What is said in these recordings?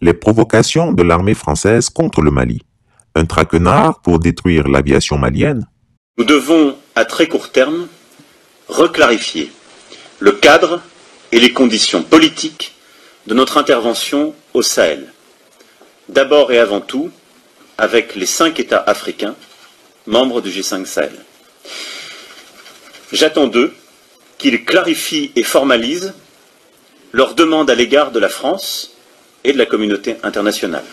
les provocations de l'armée française contre le Mali. Un traquenard pour détruire l'aviation malienne? Nous devons, à très court terme, reclarifier le cadre et les conditions politiques de notre intervention au Sahel. D'abord et avant tout, avec les 5 États africains, membres du G5 Sahel. J'attends d'eux qu'ils clarifient et formalisent leurs demandes à l'égard de la France et de la communauté internationale.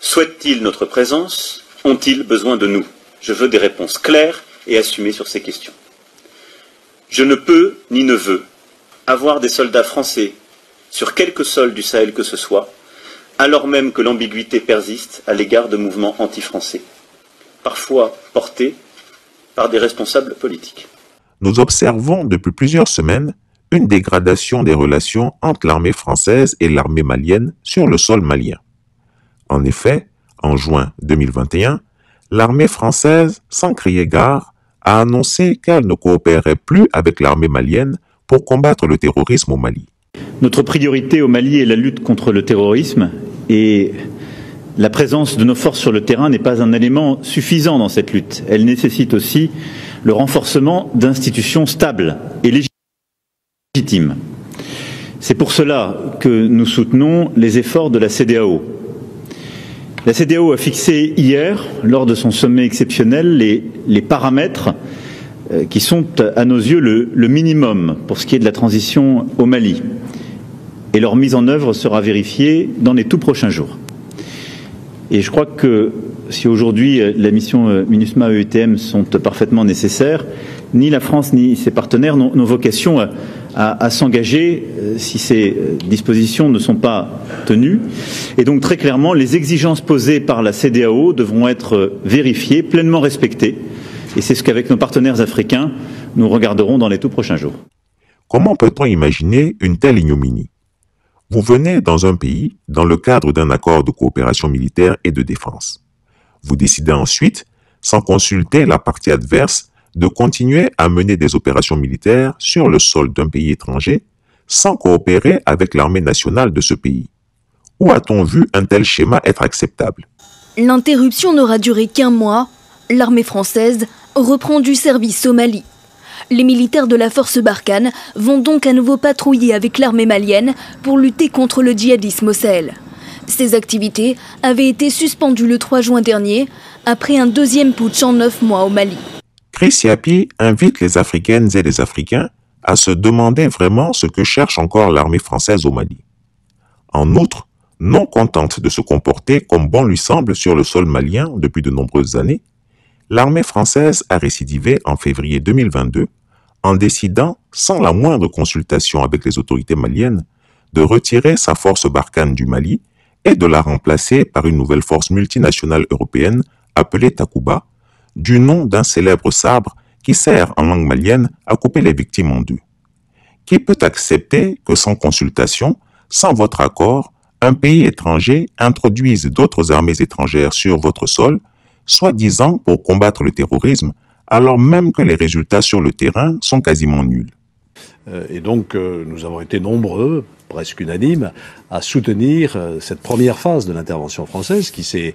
Souhaitent-ils notre présence? Ont-ils besoin de nous? Je veux des réponses claires et assumées sur ces questions. Je ne peux ni ne veux avoir des soldats français sur quelque sol du Sahel que ce soit, alors même que l'ambiguïté persiste à l'égard de mouvements anti-français, parfois portés par des responsables politiques. Nous observons depuis plusieurs semaines une dégradation des relations entre l'armée française et l'armée malienne sur le sol malien. En effet, en juin 2021, l'armée française, sans crier gare, a annoncé qu'elle ne coopérerait plus avec l'armée malienne pour combattre le terrorisme au Mali. Notre priorité au Mali est la lutte contre le terrorisme et la présence de nos forces sur le terrain n'est pas un élément suffisant dans cette lutte. Elle nécessite aussi le renforcement d'institutions stables et légitimes. C'est pour cela que nous soutenons les efforts de la CEDEAO. La CEDEAO a fixé hier, lors de son sommet exceptionnel, les paramètres qui sont à nos yeux le minimum pour ce qui est de la transition au Mali. Et leur mise en œuvre sera vérifiée dans les tout prochains jours. Et je crois que si aujourd'hui la mission MINUSMA EUTM sont parfaitement nécessaires, ni la France ni ses partenaires n'ont vocation à s'engager si ces dispositions ne sont pas tenues. Et donc très clairement, les exigences posées par la CEDEAO devront être vérifiées, pleinement respectées. Et c'est ce qu'avec nos partenaires africains, nous regarderons dans les tout prochains jours. Comment peut-on imaginer une telle ignominie? Vous venez dans un pays dans le cadre d'un accord de coopération militaire et de défense. Vous décidez ensuite, sans consulter la partie adverse, de continuer à mener des opérations militaires sur le sol d'un pays étranger sans coopérer avec l'armée nationale de ce pays. Où a-t-on vu un tel schéma être acceptable? L'interruption n'aura duré qu'1 mois. L'armée française reprend du service au Mali. Les militaires de la force Barkhane vont donc à nouveau patrouiller avec l'armée malienne pour lutter contre le djihadisme au Sahel. Ces activités avaient été suspendues le 3 juin dernier, après un deuxième putsch en 9 mois au Mali. Chris Yapi invite les Africaines et les Africains à se demander vraiment ce que cherche encore l'armée française au Mali. En outre, non contente de se comporter comme bon lui semble sur le sol malien depuis de nombreuses années, l'armée française a récidivé en février 2022 en décidant, sans la moindre consultation avec les autorités maliennes, de retirer sa force Barkhane du Mali et de la remplacer par une nouvelle force multinationale européenne appelée Takuba, du nom d'un célèbre sabre qui sert en langue malienne à couper les victimes en deux. Qui peut accepter que sans consultation, sans votre accord, un pays étranger introduise d'autres armées étrangères sur votre sol, soi-disant pour combattre le terrorisme, alors même que les résultats sur le terrain sont quasiment nuls? Et donc, nous avons été nombreux, presque unanimes, à soutenir cette première phase de l'intervention française qui s'est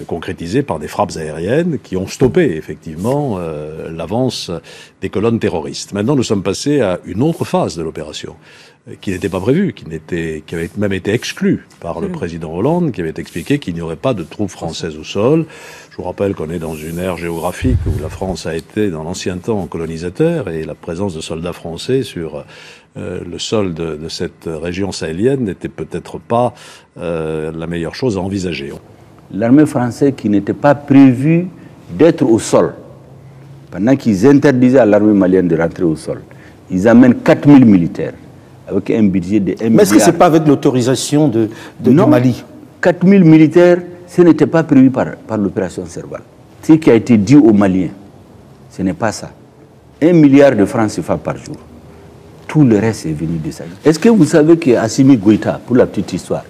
concrétisée par des frappes aériennes qui ont stoppé, effectivement, l'avance des colonnes terroristes. Maintenant, nous sommes passés à une autre phase de l'opération qui n'était pas prévue, qui avait même été exclue par le président Hollande, qui avait expliqué qu'il n'y aurait pas de troupes françaises au sol. Je vous rappelle qu'on est dans une ère géographique où la France a été, dans l'ancien temps, colonisateur, et la présence de soldats français sur le sol de cette région sahélienne n'était peut-être pas la meilleure chose à envisager. L'armée française qui n'était pas prévue d'être au sol, pendant qu'ils interdisaient à l'armée malienne de rentrer au sol, ils amènent 4000 militaires avec un budget de 1 milliard. Mais est-ce que ce n'est pas avec l'autorisation du Mali? 4000 militaires, ce n'était pas prévu par l'opération Serval. Ce qui a été dit aux Maliens, ce n'est pas ça. 1 milliard de francs CFA par jour. Tout le reste est venu de ça. Est-ce que vous savez qu'Assimi Goïta, pour la petite histoire,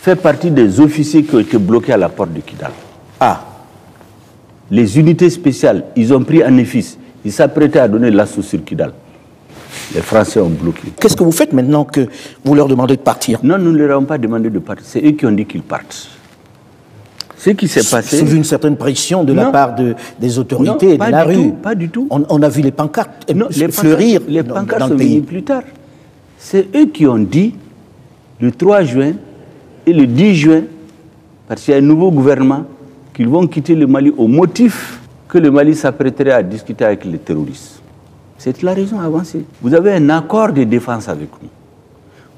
fait partie des officiers qui ont été bloqués à la porte de Kidal? Ah, les unités spéciales, ils ont pris un EFIS, ils s'apprêtaient à donner l'assaut sur Kidal. Les Français ont bloqué. Qu'est-ce que vous faites maintenant que vous leur demandez de partir? Non, nous ne leur avons pas demandé de partir. C'est eux qui ont dit qu'ils partent. Ce qui s'est passé... Sous une certaine pression de la part des autorités et de la rue. Pas du tout. On a vu les pancartes fleurir. Les pancartes sont venues plus tard. C'est eux qui ont dit, le 3 juin et le 10 juin, parce qu'il y a un nouveau gouvernement, qu'ils vont quitter le Mali au motif que le Mali s'apprêterait à discuter avec les terroristes. C'est la raison avancée. Vous avez un accord de défense avec nous.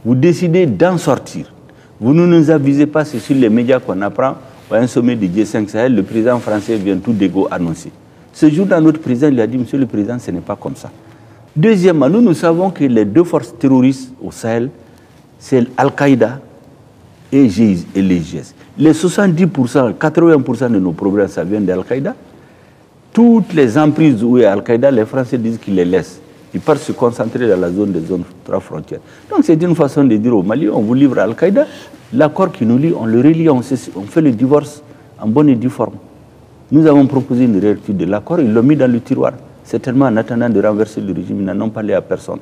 Vous décidez d'en sortir. Vous ne nous avisez pas, c'est sur les médias qu'on apprend. À un sommet du G5 Sahel, le président français vient tout d'égo annoncer. Ce jour-là, notre président lui a dit, Monsieur le Président, ce n'est pas comme ça. Deuxièmement, nous savons que les deux forces terroristes au Sahel, c'est Al-Qaïda et les GIS. Les 70%, 80% de nos problèmes, ça vient d'Al-Qaïda. Toutes les emprises où il y a Al-Qaïda, les Français disent qu'ils les laissent. Ils partent se concentrer dans la zone des zones 3 frontières. Donc c'est une façon de dire au Mali, on vous livre à Al-Qaïda. L'accord qui nous lie, on le relie, on fait le divorce en bonne et due forme. Nous avons proposé une réécriture de l'accord, ils l'ont mis dans le tiroir. Certainement en attendant de renverser le régime, ils n'en ont parlé à personne.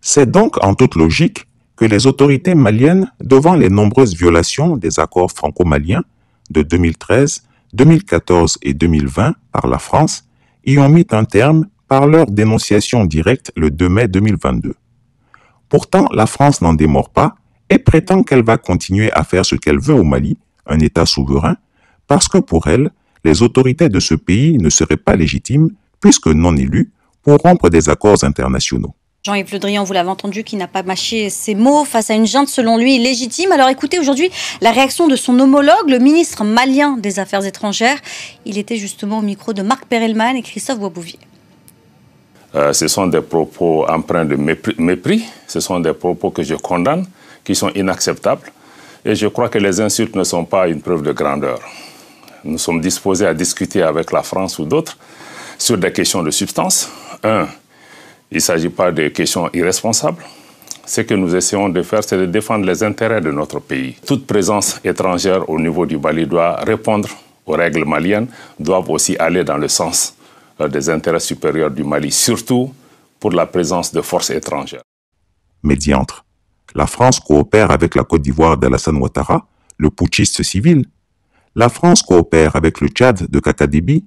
C'est donc en toute logique que les autorités maliennes, devant les nombreuses violations des accords franco-maliens de 2013, 2014 et 2020 par la France, y ont mis un terme par leur dénonciation directe le 2 mai 2022. Pourtant, la France n'en démord pas et prétend qu'elle va continuer à faire ce qu'elle veut au Mali, un État souverain, parce que pour elle, les autorités de ce pays ne seraient pas légitimes, puisque non élues, pour rompre des accords internationaux. Jean-Yves Le Drian, vous l'avez entendu, qui n'a pas mâché ses mots face à une junte selon lui légitime. Alors écoutez aujourd'hui la réaction de son homologue, le ministre malien des Affaires étrangères. Il était justement au micro de Marc Perelman et Christophe Boisbouvier. Ce sont des propos empreints de mépris, ce sont des propos que je condamne, qui sont inacceptables. Et je crois que les insultes ne sont pas une preuve de grandeur. Nous sommes disposés à discuter avec la France ou d'autres sur des questions de substance. Il ne s'agit pas de questions irresponsables. Ce que nous essayons de faire, c'est de défendre les intérêts de notre pays. Toute présence étrangère au niveau du Mali doit répondre aux règles maliennes, doivent aussi aller dans le sens des intérêts supérieurs du Mali, surtout pour la présence de forces étrangères. Médiantre. La France coopère avec la Côte d'Ivoire d'Alassane Ouattara, le putschiste civil. La France coopère avec le Tchad de Kaka Déby,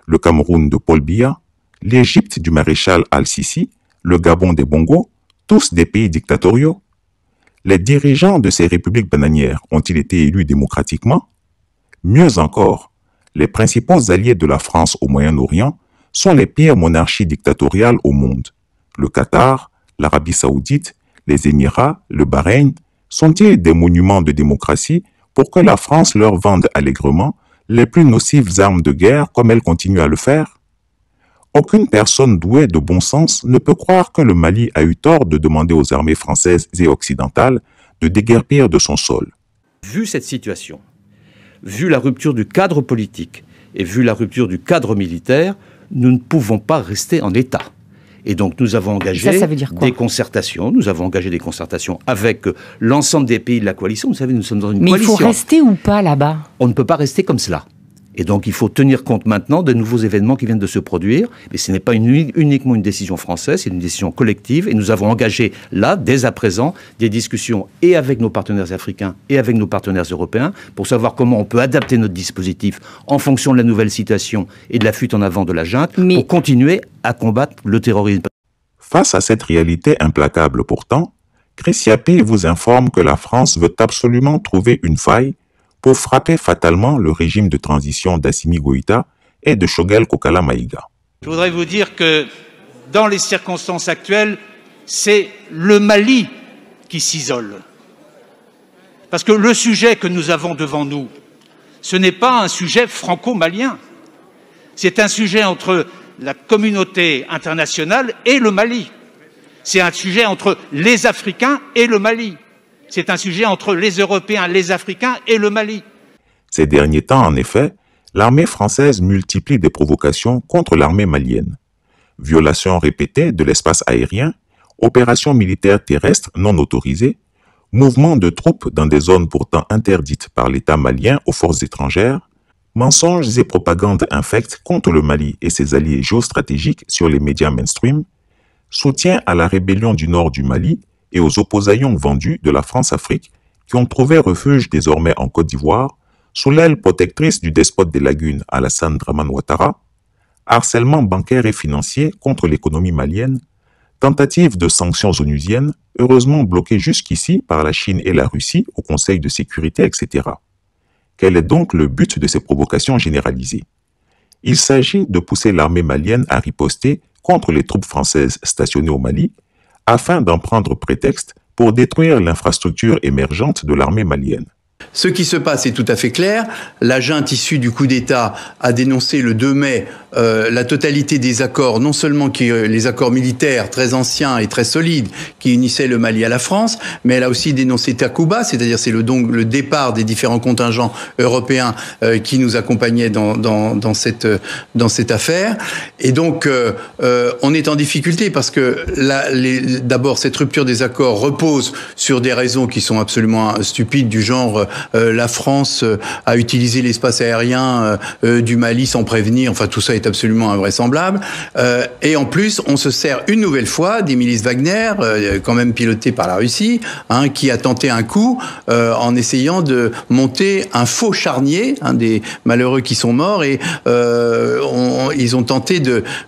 le Cameroun de Paul Biya, l'Égypte du maréchal Al-Sisi, le Gabon des Bongo, tous des pays dictatoriaux. Les dirigeants de ces républiques bananières ont-ils été élus démocratiquement? Mieux encore, les principaux alliés de la France au Moyen-Orient sont les pires monarchies dictatoriales au monde. Le Qatar, l'Arabie Saoudite, les Émirats, le Bahreïn, sont-ils des monuments de démocratie pour que la France leur vende allègrement les plus nocives armes de guerre comme elle continue à le faire? Aucune personne douée de bon sens ne peut croire que le Mali a eu tort de demander aux armées françaises et occidentales de déguerpir de son sol. Vu cette situation, vu la rupture du cadre politique et vu la rupture du cadre militaire, nous ne pouvons pas rester en état. Et donc nous avons engagé des concertations. Nous avons engagé des concertations avec l'ensemble des pays de la coalition. Vous savez, nous sommes dans une coalition. Mais il faut rester ou pas là-bas? On ne peut pas rester comme cela. Et donc il faut tenir compte maintenant de nouveaux événements qui viennent de se produire. Mais ce n'est pas uniquement une décision française, c'est une décision collective. Et nous avons engagé là, dès à présent, des discussions et avec nos partenaires africains et avec nos partenaires européens pour savoir comment on peut adapter notre dispositif en fonction de la nouvelle situation et de la fuite en avant de la junte pour continuer à combattre le terrorisme. Face à cette réalité implacable pourtant, Chris Yapé vous informe que la France veut absolument trouver une faille pour frapper fatalement le régime de transition d'Assimi Goïta et de Choguel Kokala Maïga. Je voudrais vous dire que dans les circonstances actuelles, c'est le Mali qui s'isole. Parce que le sujet que nous avons devant nous, ce n'est pas un sujet franco-malien. C'est un sujet entre la communauté internationale et le Mali. C'est un sujet entre les Africains et le Mali. C'est un sujet entre les Européens, les Africains et le Mali. Ces derniers temps, en effet, l'armée française multiplie des provocations contre l'armée malienne. Violations répétées de l'espace aérien, opérations militaires terrestres non autorisées, mouvements de troupes dans des zones pourtant interdites par l'État malien aux forces étrangères, mensonges et propagandes infectes contre le Mali et ses alliés géostratégiques sur les médias mainstream, soutien à la rébellion du nord du Mali et aux opposaillons vendus de la France-Afrique qui ont trouvé refuge désormais en Côte d'Ivoire, sous l'aile protectrice du despote des lagunes Alassane Dramane Ouattara, harcèlement bancaire et financier contre l'économie malienne, tentative de sanctions onusiennes, heureusement bloquées jusqu'ici par la Chine et la Russie au Conseil de sécurité, etc. Quel est donc le but de ces provocations généralisées? Il s'agit de pousser l'armée malienne à riposter contre les troupes françaises stationnées au Mali, afin d'en prendre prétexte pour détruire l'infrastructure émergente de l'armée malienne. Ce qui se passe est tout à fait clair. La junte issue du coup d'État a dénoncé le 2 mai la totalité des accords, non seulement les accords militaires très anciens et très solides qui unissaient le Mali à la France, mais elle a aussi dénoncé Takuba, c'est-à-dire c'est le départ des différents contingents européens qui nous accompagnaient dans cette affaire. Et donc on est en difficulté parce que d'abord cette rupture des accords repose sur des raisons qui sont absolument stupides, du genre la France a utilisé l'espace aérien du Mali sans prévenir, enfin tout ça est absolument invraisemblable. Et en plus, on se sert une nouvelle fois des milices Wagner, quand même pilotées par la Russie, qui a tenté un coup en essayant de monter un faux charnier, des malheureux qui sont morts, et ils ont tenté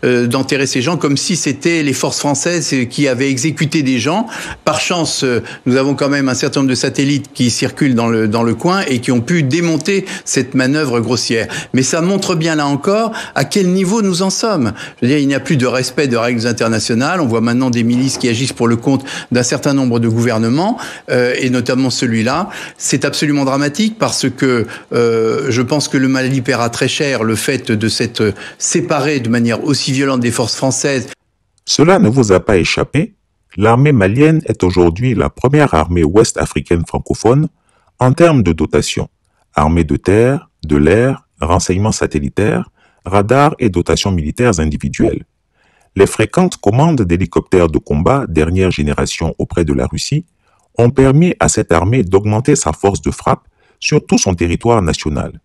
d'enterrer ces gens comme si c'était les forces françaises qui avaient exécuté des gens. Par chance, nous avons quand même un certain nombre de satellites qui circulent dans le coin et qui ont pu démonter cette manœuvre grossière. Mais ça montre bien là encore à quel niveau nous en sommes. Je veux dire, il n'y a plus de respect de règles internationales. On voit maintenant des milices qui agissent pour le compte d'un certain nombre de gouvernements, et notamment celui-là. C'est absolument dramatique parce que je pense que le Mali paiera très cher le fait de s'être séparé de manière aussi violente des forces françaises. Cela ne vous a pas échappé, l'armée malienne est aujourd'hui la première armée ouest-africaine francophone en termes de dotation, armée de terre, de l'air, renseignements satellitaires, radars et dotations militaires individuelles. Les fréquentes commandes d'hélicoptères de combat dernière génération auprès de la Russie ont permis à cette armée d'augmenter sa force de frappe sur tout son territoire national.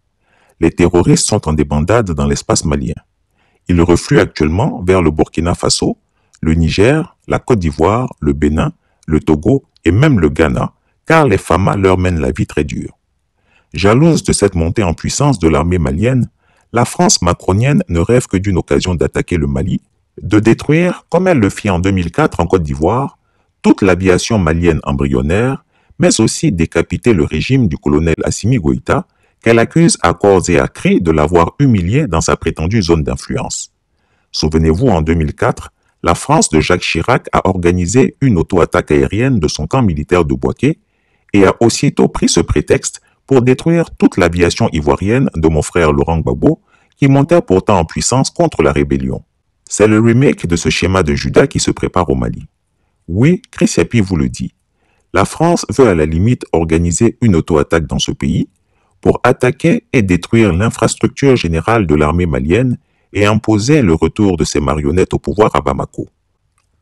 Les terroristes sont en débandade dans l'espace malien. Ils refluent actuellement vers le Burkina Faso, le Niger, la Côte d'Ivoire, le Bénin, le Togo et même le Ghana, car les FAMA leur mènent la vie très dure. Jalouse de cette montée en puissance de l'armée malienne, la France macronienne ne rêve que d'une occasion d'attaquer le Mali, de détruire, comme elle le fit en 2004 en Côte d'Ivoire, toute l'aviation malienne embryonnaire, mais aussi décapiter le régime du colonel Assimi Goïta, qu'elle accuse à corps et à cri de l'avoir humilié dans sa prétendue zone d'influence. Souvenez-vous, en 2004, la France de Jacques Chirac a organisé une auto-attaque aérienne de son camp militaire de Bouaké et a aussitôt pris ce prétexte pour détruire toute l'aviation ivoirienne de mon frère Laurent Gbagbo, qui montait pourtant en puissance contre la rébellion. C'est le remake de ce schéma de Judas qui se prépare au Mali. Oui, Chris Yapi vous le dit. La France veut à la limite organiser une auto-attaque dans ce pays pour attaquer et détruire l'infrastructure générale de l'armée malienne et imposer le retour de ses marionnettes au pouvoir à Bamako.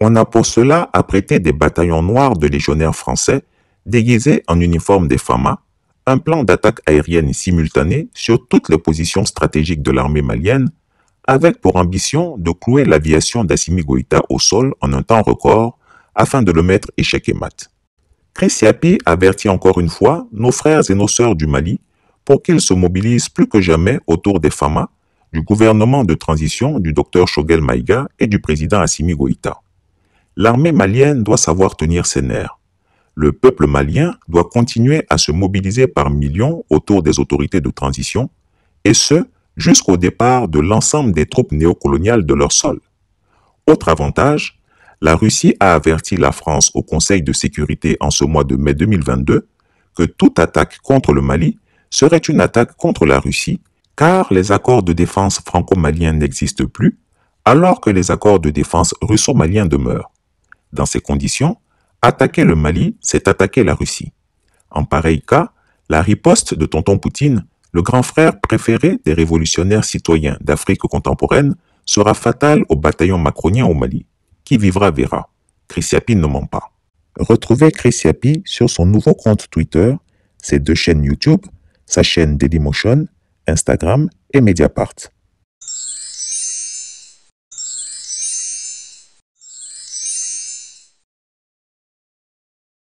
On a pour cela apprêté des bataillons noirs de légionnaires français déguisés en uniforme des FAMA, un plan d'attaque aérienne simultanée sur toutes les positions stratégiques de l'armée malienne, avec pour ambition de clouer l'aviation d'Assimi Goïta au sol en un temps record afin de le mettre échec et mat. Chris Yapi avertit encore une fois nos frères et nos sœurs du Mali pour qu'ils se mobilisent plus que jamais autour des FAMA, du gouvernement de transition du Dr Choguel Maïga et du président Assimi Goïta. L'armée malienne doit savoir tenir ses nerfs. Le peuple malien doit continuer à se mobiliser par millions autour des autorités de transition, et ce, jusqu'au départ de l'ensemble des troupes néocoloniales de leur sol. Autre avantage, la Russie a averti la France au Conseil de sécurité en ce mois de mai 2022 que toute attaque contre le Mali serait une attaque contre la Russie, car les accords de défense franco-maliens n'existent plus, alors que les accords de défense russo-maliens demeurent. Dans ces conditions, attaquer le Mali, c'est attaquer la Russie. En pareil cas, la riposte de tonton Poutine, le grand frère préféré des révolutionnaires citoyens d'Afrique contemporaine, sera fatale au bataillon macronien au Mali. Qui vivra verra. Chris Yapi ne ment pas. Retrouvez Chris Yapi sur son nouveau compte Twitter, ses 2 chaînes YouTube, sa chaîne Dailymotion, Instagram et Mediapart.